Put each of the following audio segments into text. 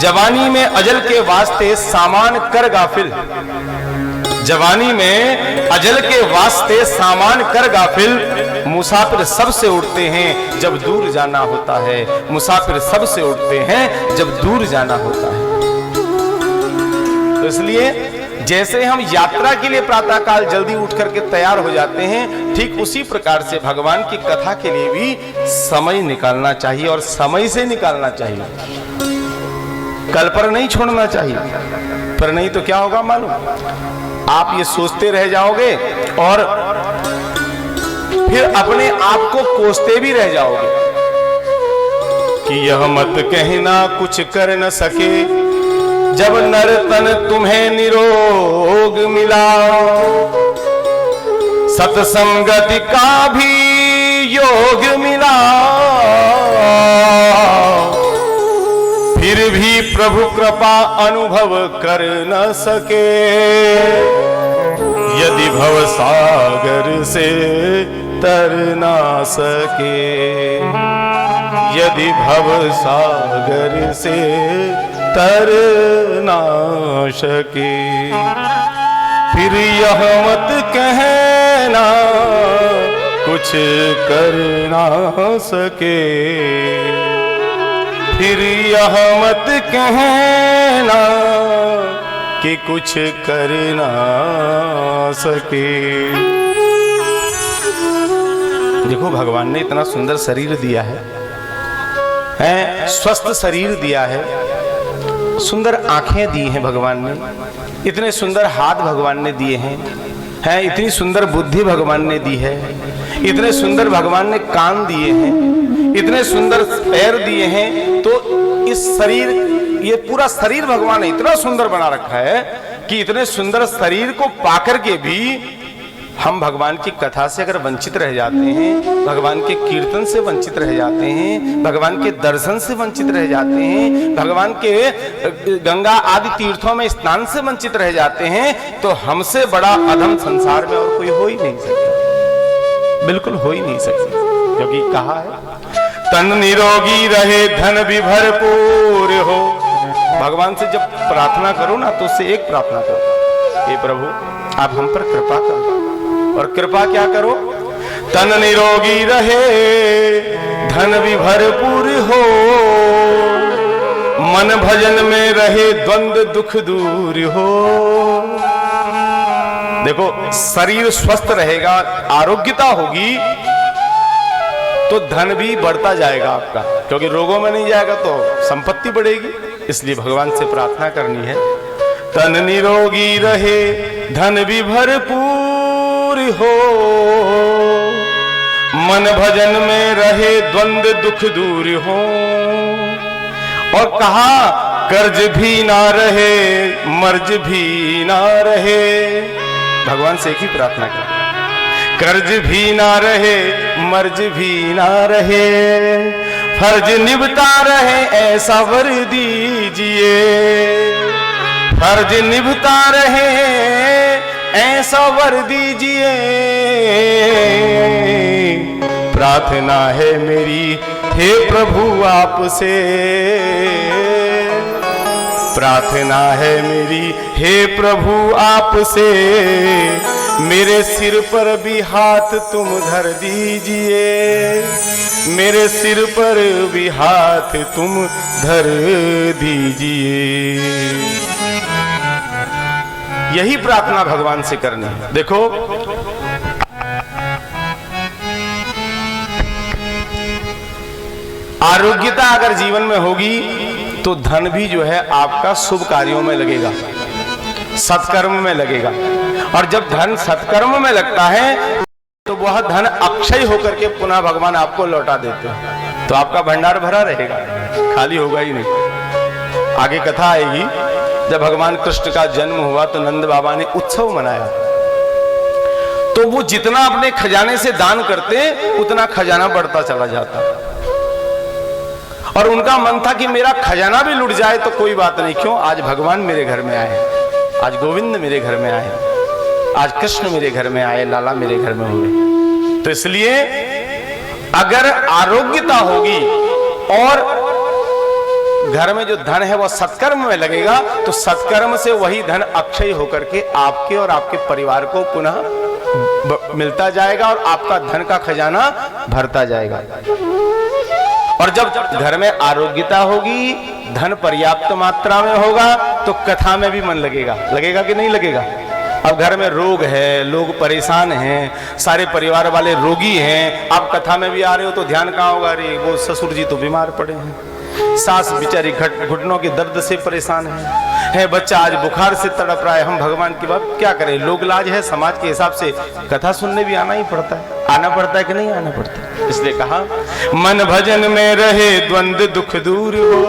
जवानी में अजल के वास्ते सामान कर गाफिल, जवानी में अजल के वास्ते सामान कर गाफिल, मुसाफिर सबसे उठते हैं जब दूर जाना होता है, मुसाफिर सबसे उठते हैं जब दूर जाना होता है। तो इसलिए जैसे हम यात्रा के लिए प्रातः काल जल्दी उठ करके तैयार हो जाते हैं, ठीक उसी प्रकार से भगवान की कथा के लिए भी समय निकालना चाहिए, और समय से निकालना चाहिए, कल पर नहीं छोड़ना चाहिए। पर नहीं तो क्या होगा मालूम, आप ये सोचते रह जाओगे और फिर अपने आप को कोसते भी रह जाओगे कि यह मत कहना कुछ कर न सके, जब नर तन तुम्हें निरोग मिला, सत्संगति का भी योग मिला, फिर भी प्रभु कृपा अनुभव कर न सके, यदि भव सागर से तर ना सके, यदि भव सागर से तर ना सके, फिर यह मत कहना कुछ कर ना सके, फिर यह मत कहना कि कुछ कर ना सके। देखो भगवान ने इतना सुंदर शरीर दिया है, स्वस्थ शरीर दिया है, सुंदर आंखें दी हैं भगवान ने, इतने सुंदर हाथ भगवान ने दिए हैं, इतनी सुंदर बुद्धि भगवान ने दी है, इतने सुंदर भगवान ने कान दिए हैं, इतने सुंदर पैर दिए हैं। तो इस शरीर, ये पूरा शरीर भगवान ने इतना सुंदर बना रखा है कि इतने सुंदर शरीर को पाकर के भी हम भगवान की कथा से अगर वंचित रह जाते हैं, भगवान के कीर्तन से वंचित रह जाते हैं, भगवान के दर्शन से वंचित रह जाते हैं, भगवान के गंगा आदि तीर्थों में स्नान से वंचित रह जाते हैं, तो हमसे बड़ा अधम संसार में और कोई हो ही नहीं सकता, बिल्कुल हो ही नहीं सकता। क्योंकि कहा है तन निरोगी रहे धन भी भरपूर हो। भगवान से जब प्रार्थना करो ना तो उससे एक प्रार्थना करो, हे प्रभु आप हम पर कृपा करो, और कृपा क्या करो, तन निरोगी रहे धन भी भरपूर हो, मन भजन में रहे द्वंद्व दुख दूर हो। देखो शरीर स्वस्थ रहेगा, आरोग्यता होगी तो धन भी बढ़ता जाएगा आपका, क्योंकि रोगों में नहीं जाएगा तो संपत्ति बढ़ेगी। इसलिए भगवान से प्रार्थना करनी है, तन निरोगी रहे धन भी भरपूर हो, मन भजन में रहे द्वंद्व दुख दूर हो। और कहा कर्ज भी ना रहे मर्ज भी ना रहे। भगवान से एक ही प्रार्थना कर, कर्ज भी ना रहे मर्ज भी ना रहे, फर्ज निभता रहे ऐसा वर दीजिए, फर्ज निभता रहे ऐसा वर दीजिए। प्रार्थना है मेरी हे प्रभु आपसे, प्रार्थना है मेरी हे प्रभु आपसे, मेरे सिर पर भी हाथ तुम धर दीजिए, मेरे सिर पर भी हाथ तुम धर दीजिए। यही प्रार्थना भगवान से करनी है। देखो आरोग्यता अगर जीवन में होगी तो धन भी जो है आपका शुभ कार्यों में लगेगा, सत्कर्म में लगेगा। और जब धन सत्कर्म में लगता है तो वह धन अक्षय होकर के पुनः भगवान आपको लौटा देते हैं, तो आपका भंडार भरा रहेगा, खाली होगा ही नहीं। आगे कथा आएगी, जब भगवान कृष्ण का जन्म हुआ तो नंद बाबा ने उत्सव मनाया, तो वो जितना अपने खजाने से दान करते उतना खजाना बढ़ता चला जाता। और उनका मन था कि मेरा खजाना भी लुट जाए तो कोई बात नहीं, क्यों, आज भगवान मेरे घर में आए, आज गोविंद मेरे घर में आए, आज कृष्ण मेरे घर में आए, लाला मेरे घर में हुए। तो इसलिए अगर आरोग्यता होगी और घर में जो धन है वो सत्कर्म में लगेगा तो सत्कर्म से वही धन अक्षय होकर के आपके और आपके परिवार को पुनः मिलता जाएगा और आपका धन का खजाना भरता जाएगा। और जब घर में आरोग्यता होगी, धन पर्याप्त मात्रा में होगा, तो कथा में भी मन लगेगा। लगेगा कि नहीं लगेगा? अब घर में रोग है, लोग परेशान हैं, सारे परिवार वाले रोगी हैं, आप कथा में भी आ रहे हो तो ध्यान कहाँ होगा? अरे वो ससुर जी तो बीमार पड़े हैं, सास बेचारी घुटनों के दर्द से परेशान है, बच्चा आज बुखार से तड़प रहा है, हम भगवान की बात क्या करें? लोग लाज है, समाज के हिसाब से कथा सुनने भी आना ही पड़ता है। आना पड़ता है कि नहीं आना पड़ता है? इसलिए कहा मन भजन में रहे द्वंद्व दुख दूर हो।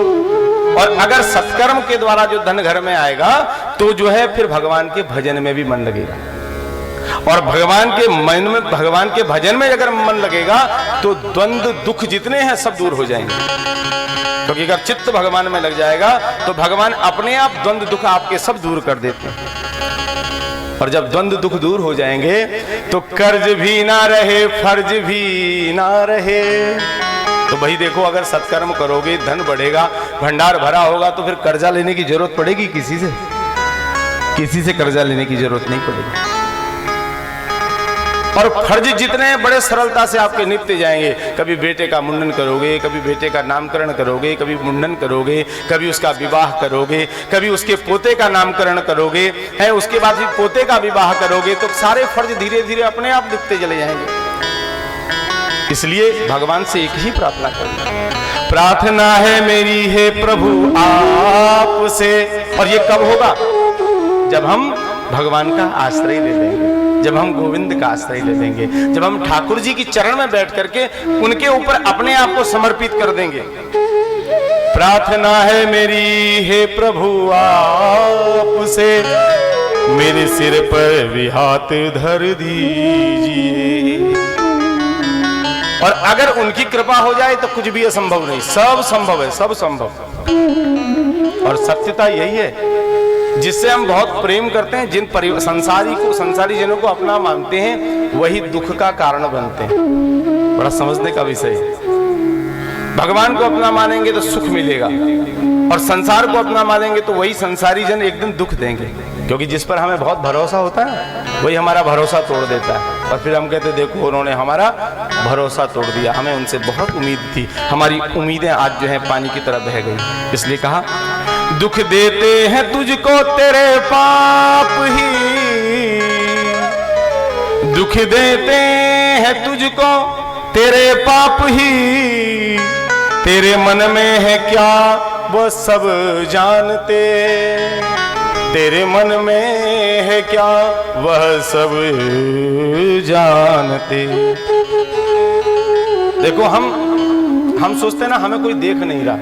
और अगर सत्कर्म के द्वारा जो धन घर में आएगा तो जो है फिर भगवान के भजन में भी मन लगेगा। और भगवान के मन में, भगवान के भजन में अगर मन लगेगा तो द्वंद्व दुख जितने हैं सब दूर हो जाएंगे। क्योंकि अगर चित्त भगवान में लग जाएगा तो भगवान अपने आप द्वंद्व दुख आपके सब दूर कर देते हैं। और जब द्वंद्व दुख दूर हो जाएंगे तो कर्ज भी ना रहे, फर्ज भी ना रहे। तो भाई देखो, अगर सत्कर्म करोगे, धन बढ़ेगा, भंडार भरा होगा, तो फिर कर्जा लेने की जरूरत पड़ेगी किसी से? किसी से कर्जा लेने की जरूरत नहीं पड़ेगी। और फर्ज जितने बड़े सरलता से आपके निपटे जाएंगे। कभी बेटे का मुंडन करोगे, कभी बेटे का नामकरण करोगे, कभी मुंडन करोगे, कभी उसका विवाह करोगे, कभी उसके पोते का नामकरण करोगे, है उसके बाद भी पोते का विवाह करोगे, तो सारे फर्ज धीरे धीरे अपने आप निपटे चले जाएंगे। इसलिए भगवान से एक ही प्रार्थना करना, प्रार्थना है मेरी है प्रभु आपसे। और ये कब होगा? जब हम भगवान का आश्रय ले लेंगे, जब हम गोविंद का आश्रय ले लेंगे, जब हम ठाकुर जी की चरण में बैठ करके उनके ऊपर अपने आप को समर्पित कर देंगे। प्रार्थना है मेरी हे प्रभु आपसे, मेरे सिर पर भी हाथ धर दीजिए। और अगर उनकी कृपा हो जाए तो कुछ भी असंभव नहीं, सब संभव है, सब संभव। और सत्यता यही है, जिससे हम बहुत प्रेम करते हैं, जिन संसारी जनों को अपना मानते हैं, वही दुख का कारण बनते हैं। बड़ा समझने का विषय है। भगवान को अपना मानेंगे तो सुख मिलेगा, और संसार को अपना मानेंगे तो वही संसारी जन एक दिन दुख देंगे। क्योंकि जिस पर हमें बहुत भरोसा होता है वही हमारा भरोसा तोड़ देता है, और फिर हम कहते देखो उन्होंने हमारा भरोसा तोड़ दिया। हमें उनसे बहुत उम्मीद थी, हमारी उम्मीदें आज जो है पानी की तरह बह गई। इसलिए कहा दुख देते हैं तुझको तेरे पाप ही, दुख देते हैं तुझको तेरे पाप ही, तेरे मन में है क्या वो सब जानते, तेरे मन में है क्या वह सब जानते। देखो हम सोचते हैं ना, हमें कोई देख नहीं रहा,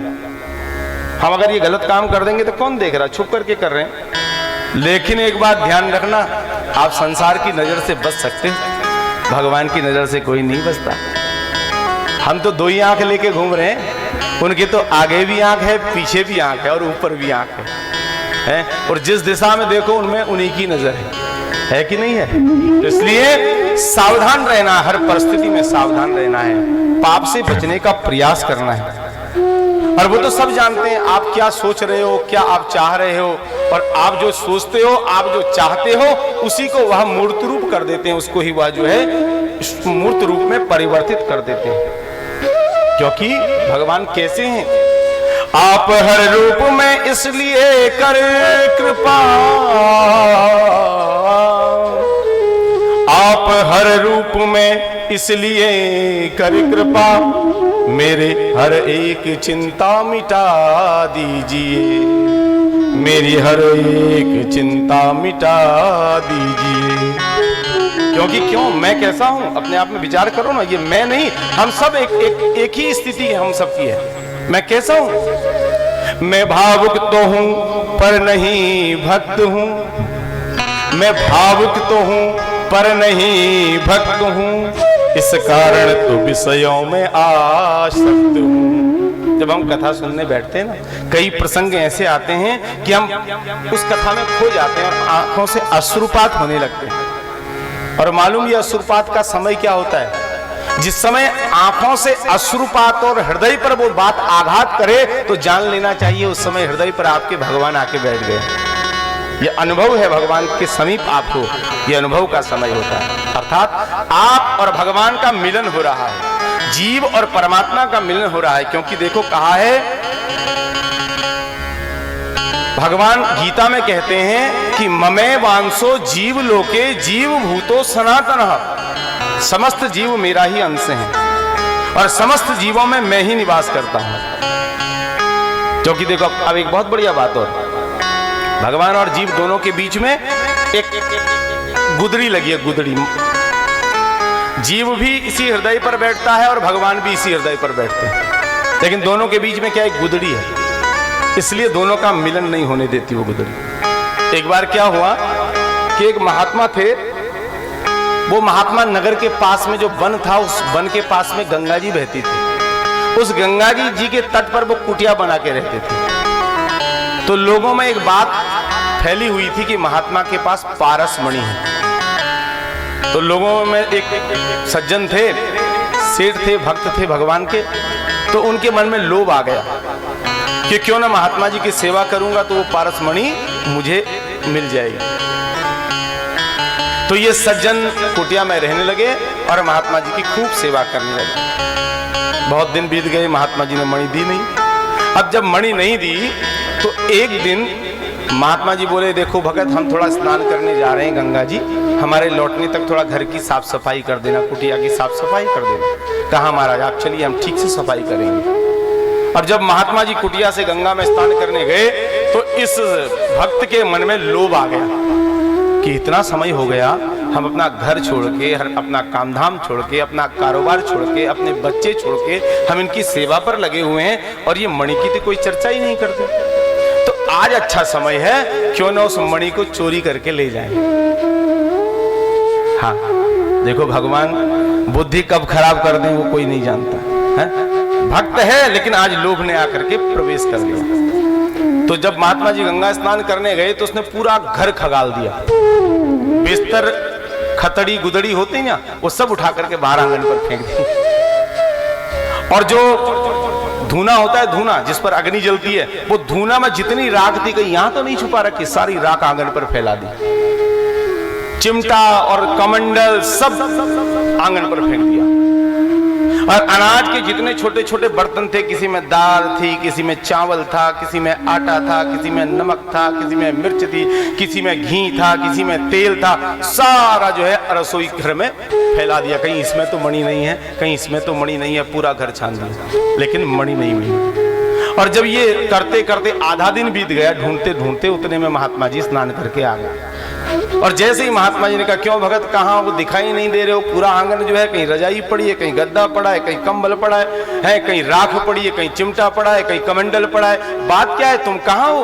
हम अगर ये गलत काम कर देंगे तो कौन देख रहा, छुप करके कर रहे हैं। लेकिन एक बात ध्यान रखना, आप संसार की नजर से बच सकते हैं, भगवान की नजर से कोई नहीं बचता। हम तो दो ही आंख लेके घूम रहे हैं, उनके तो आगे भी आंख है, पीछे भी आंख है और ऊपर भी आंख है, और जिस दिशा में देखो उनमें उन्हीं की नजर है कि नहीं है? तो इसलिए सावधान रहना, हर परिस्थिति में सावधान रहना है, पाप से बचने का प्रयास करना है। और वो तो सब जानते हैं आप क्या सोच रहे हो, क्या आप चाह रहे हो, और आप जो सोचते हो, आप जो चाहते हो, उसी को वह मूर्त रूप कर देते हैं, उसको ही वह जो है मूर्त रूप में परिवर्तित कर देते हैं। क्योंकि भगवान कैसे हैं? आप हर रूप में इसलिए कर कृपा, आप हर रूप में इसलिए कर कृपा, मेरे हर एक चिंता मिटा दीजिए, मेरी हर एक चिंता मिटा दीजिए। क्योंकि क्यों, मैं कैसा हूं अपने आप में विचार करो ना, ये मैं नहीं, हम सब एक ही स्थिति है, हम सबकी है। मैं कैसा हूं? मैं भावुक तो हूं पर नहीं भक्त हूं, मैं भावुक तो हूं पर नहीं भक्त हूं, इस कारण तो विषयों में आसक्त हूं। जब हम कथा सुनने बैठते हैं ना, कई प्रसंग ऐसे आते हैं कि हम उस कथा में खो जाते हैं और आंखों से अश्रुपात होने लगते हैं। और मालूम ये अश्रुपात का समय क्या होता है? जिस समय आंखों से अश्रुपात और हृदय पर वो बात आघात करे तो जान लेना चाहिए उस समय हृदय पर आपके भगवान आके बैठ गए। ये अनुभव है भगवान के समीप आपको, ये अनुभव का समय होता है। अर्थात आप और भगवान का मिलन हो रहा है, जीव और परमात्मा का मिलन हो रहा है। क्योंकि देखो कहा है, भगवान गीता में कहते हैं कि ममे वांसो जीव लोके जीव भूतो सनातन, समस्त जीव मेरा ही अंश हैं और समस्त जीवों में मैं ही निवास करता हूं। क्योंकि देखो अब एक बहुत बढ़िया बात और, भगवान और जीव दोनों के बीच में एक गुदड़ी लगी है, गुदड़ी। जीव भी इसी हृदय पर बैठता है और भगवान भी इसी हृदय पर बैठते हैं, लेकिन दोनों के बीच में क्या एक गुदड़ी है, इसलिए दोनों का मिलन नहीं होने देती वो गुदड़ी। एक बार क्या हुआ कि एक महात्मा थे, वो महात्मा नगर के पास में जो वन था, उस वन के पास में गंगा जी बहती थी। उस गंगा जी के तट पर वो कुटिया बना के रहते थे। तो लोगों में एक बात फैली हुई थी कि महात्मा के पास पारस मणि है। तो लोगों में एक सज्जन थे, सेठ थे, भक्त थे भगवान के, तो उनके मन में लोभ आ गया कि क्यों ना महात्मा जी की सेवा करूंगा तो वो पारस मणि मुझे मिल जाएगी। तो ये सज्जन कुटिया में रहने लगे और महात्मा जी की खूब सेवा करने लगे। बहुत दिन बीत गए, महात्मा जी ने मणि दी नहीं। अब जब मणि नहीं दी तो एक दिन महात्मा जी बोले, देखो भगत, हम थोड़ा स्नान करने जा रहे हैं गंगा जी, हमारे लौटने तक थोड़ा घर की साफ सफाई कर देना, कुटिया की साफ सफाई कर देना। कहा महाराज आप चलिए, हम ठीक से सफाई करेंगे। और जब महात्मा जी कुटिया से गंगा में स्नान करने गए तो इस भक्त के मन में लोभ आ गया कि इतना समय हो गया, हम अपना घर छोड़ के, अपना कामधाम छोड़ के, अपना कारोबार छोड़ के, अपने बच्चे छोड़ के हम इनकी सेवा पर लगे हुए हैं और ये मणि की तो कोई चर्चा ही नहीं करते। तो आज अच्छा समय है, क्यों ना उस मणि को चोरी करके ले जाएं। हाँ देखो, भगवान बुद्धि कब खराब कर दें वो कोई नहीं जानता है। भक्त है लेकिन आज लोभ ने आकर के प्रवेश कर दिया। तो जब महात्मा जी गंगा स्नान करने गए तो उसने पूरा घर खगाल दिया, बिस्तर, खतड़ी, गुदड़ी होती ना, वो सब उठा करके बाहर आंगन पर फेंक दी। और जो धूना होता है, धूना जिस पर अग्नि जलती है, वो धूना में जितनी राख थी, कहीं यहां तो नहीं छुपा रखी, सारी राख आंगन पर फैला दी। चिमटा और कमंडल सब आंगन पर फेंक दिया। और अनाज के जितने छोटे छोटे बर्तन थे, किसी में दाल थी, किसी में चावल था, किसी में आटा था, किसी में नमक था, किसी में मिर्च थी, किसी में घी था, किसी में तेल था, सारा जो है रसोई घर में फैला दिया। कहीं इसमें तो मणि नहीं है, कहीं इसमें तो मणि नहीं है, पूरा घर छान दिया, लेकिन मणि नहीं मिली। और जब ये करते करते आधा दिन बीत गया, ढूंढते ढूंढते, उतने में महात्मा जी स्नान करके आ गए। और जैसे ही महात्मा जी ने कहा, क्यों भगत, कहाँ वो दिखाई नहीं दे रहे हो? पूरा आंगन जो है, कहीं रजाई पड़ी है, कहीं गद्दा पड़ा है, कहीं कंबल पड़ा है, कहीं राख पड़ी है, कहीं चिमटा पड़ा है, कहीं कमंडल पड़ा है, बात क्या है, तुम कहाँ हो?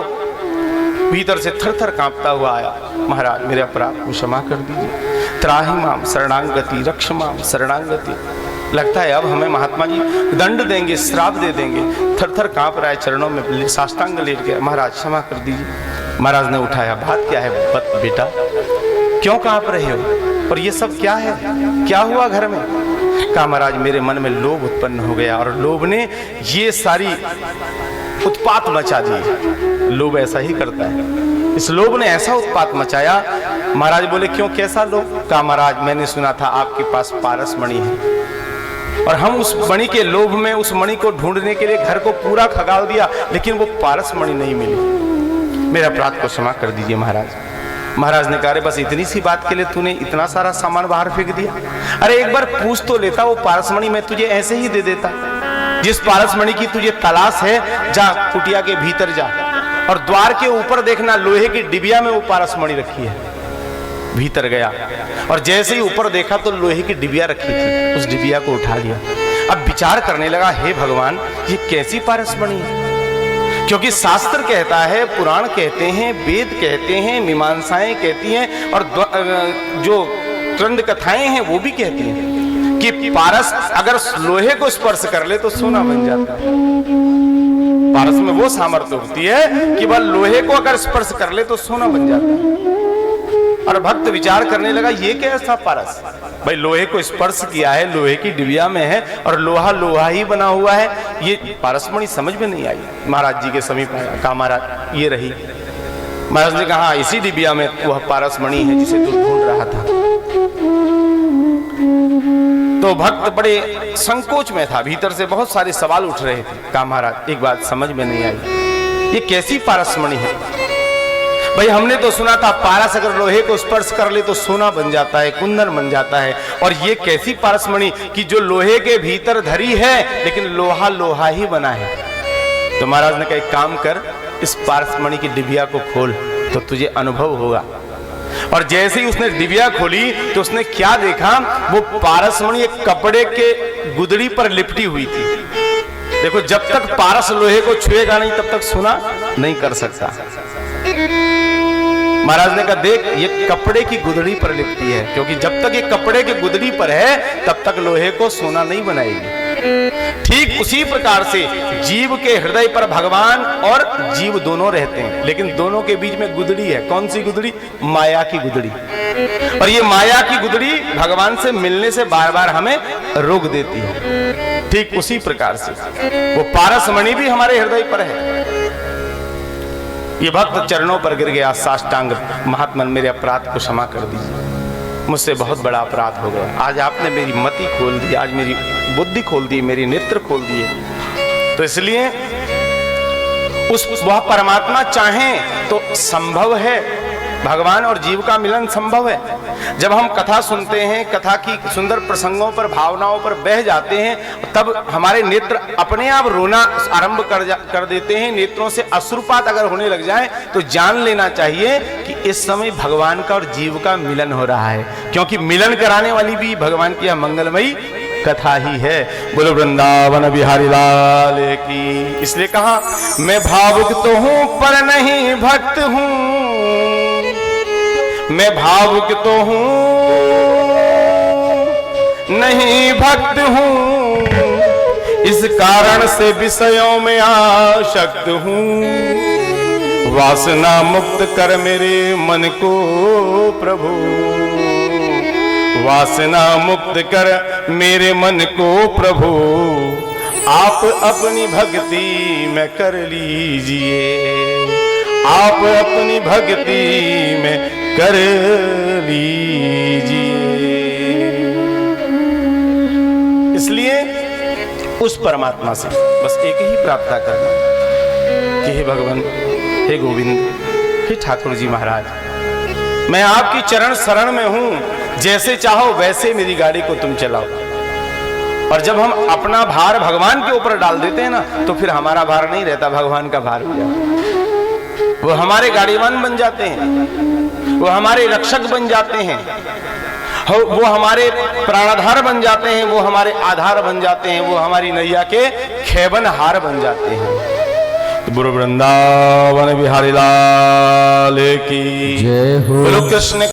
भीतर से थर थर कांपता हुआ आया, महाराज मेरे अपराध को क्षमा कर दीजिए, त्राहि माम शरणागति, रक्ष माम शरणागति। लगता है अब हमें महात्मा जी दंड देंगे, श्राप दे देंगे। थर थर कांप रहा है, चरणों में साष्टांग लेट गया, महाराज क्षमा कर दीजिए। महाराज ने उठाया, बात क्या है बेटा, क्यों कांप रहे हो और ये सब क्या है, क्या हुआ घर में? कहा महाराज मेरे मन में लोभ उत्पन्न हो गया और लोभ ने ये सारी उत्पात मचा दी। लोभ ऐसा ही करता है, इस लोभ ने ऐसा उत्पात मचाया। महाराज बोले क्यों, कैसा लोभ? कहा महाराज मैंने सुना था आपके पास पारस मणि है और हम उस मणि के लोभ में उस मणि को ढूंढने के लिए घर को पूरा खगाल दिया, लेकिन वो पारस मणि नहीं मिली। मेरे अपराध को क्षमा कर दीजिए महाराज। महाराज ने कहा, बस इतनी सी बात के लिए तूने इतना सारा सामान बाहर फेंक दिया? अरे एक बार पूछ तो लेता, वो पारसमणि मैं तुझे ऐसे ही दे देता। जिस पारसमणि की तुझे तलाश है, जा कुटिया के भीतर जा और द्वार के ऊपर देखना, लोहे की डिबिया में वो पारसमणि रखी है। भीतर गया और जैसे ही ऊपर देखा तो लोहे की डिबिया रखी थी, उस डिबिया को उठा लिया। अब विचार करने लगा, हे भगवान ये कैसी पारसमणि है? क्योंकि शास्त्र कहता है, पुराण कहते हैं, वेद कहते हैं, मीमांसाएं कहती हैं और जो दंड कथाएं हैं वो भी कहती हैं कि पारस अगर लोहे को स्पर्श कर ले तो सोना बन जाता है। पारस में वो सामर्थ्य होती है कि वह लोहे को अगर स्पर्श कर ले तो सोना बन जाता है। और भक्त विचार करने लगा ये कैसा पारस, भाई लोहे को स्पर्श किया है, लोहे की डिबिया में है और लोहा लोहा ही बना हुआ है, ये पारसमणि समझ में नहीं आई। महाराज जी के समीप आया, कहा महाराज ये रही। महाराज ने कहा इसी डिबिया में वह पारसमणि है जिसे तू ढूंढ रहा था। तो भक्त बड़े संकोच में था, भीतर से बहुत सारे सवाल उठ रहे थे। कहा महाराज एक बात समझ में नहीं आई, ये कैसी पारसमणि है? भाई हमने तो सुना था पारस अगर लोहे को स्पर्श कर ले तो सोना बन जाता है, कुंदन बन जाता है, और ये कैसी पारसमणि कि जो लोहे के भीतर धरी है लेकिन लोहा लोहा ही बना है। तो महाराज ने कहा एक काम कर, इस पारसमणि की डिबिया को खोल तो तुझे अनुभव होगा। और जैसे ही उसने डिबिया खोली तो उसने क्या देखा, वो पारसमणि एक कपड़े के गुदड़ी पर लिपटी हुई थी। देखो जब तक पारस लोहे को छुएगा नहीं तब तक सोना नहीं कर सकता। महाराज ने कहा देख ये कपड़े की गुदड़ी पर लिपटी है, क्योंकि जब तक ये कपड़े के गुदड़ी पर है तब तक लोहे को सोना नहीं बनाएगी। ठीक उसी प्रकार से जीव के हृदय पर भगवान और जीव दोनों रहते हैं, लेकिन दोनों के बीच में गुदड़ी है। कौन सी गुदड़ी? माया की गुदड़ी। और ये माया की गुदड़ी भगवान से मिलने से बार बार हमें रोक देती है। ठीक उसी प्रकार से वो पारसमणि भी हमारे हृदय पर है। ये भक्त चरणों पर गिर गया साष्टांग, महात्मन मेरे अपराध को क्षमा कर दीजिए, मुझसे बहुत बड़ा अपराध हो गया। आज आपने मेरी मति खोल दी, आज मेरी बुद्धि खोल दी, मेरी नेत्र खोल दिए। तो इसलिए वह परमात्मा चाहें तो संभव है, भगवान और जीव का मिलन संभव है। जब हम कथा सुनते हैं, कथा की सुंदर प्रसंगों पर, भावनाओं पर बह जाते हैं, तब हमारे नेत्र अपने आप रोना आरंभ कर देते हैं। नेत्रों से अश्रुपात अगर होने लग जाए तो जान लेना चाहिए कि इस समय भगवान का और जीव का मिलन हो रहा है, क्योंकि मिलन कराने वाली भी भगवान की मंगलमयी कथा ही है। बोलो वृंदावन बिहारी लाल की। इसलिए कहा मैं भावुक तो हूं पर नहीं भक्त हूं, मैं भावुक तो हूं नहीं भक्त हूं, इस कारण से विषयों में आसक्त हूं। वासना मुक्त कर मेरे मन को प्रभु, वासना मुक्त कर मेरे मन को प्रभु, आप अपनी भक्ति में कर लीजिए, आप अपनी भक्ति में कर लीजिए। इसलिए उस परमात्मा से बस एक ही प्रार्थना करना कि हे भगवान, हे गोविंद, हे ठाकुर जी महाराज, मैं आपकी चरण शरण में हूं, जैसे चाहो वैसे मेरी गाड़ी को तुम चलाओ। और जब हम अपना भार भगवान के ऊपर डाल देते हैं ना, तो फिर हमारा भार नहीं रहता, भगवान का भार हो जाता है। वो हमारे गाड़ीवान बन जाते हैं, वो हमारे रक्षक बन जाते हैं, वो हमारे प्राणाधार बन जाते हैं, वो हमारे आधार बन जाते हैं, वो हमारी नैया के खेबन हार बन जाते हैं। तो गुरु वृंदावन बिहारी लाल की जय हो। कृष्ण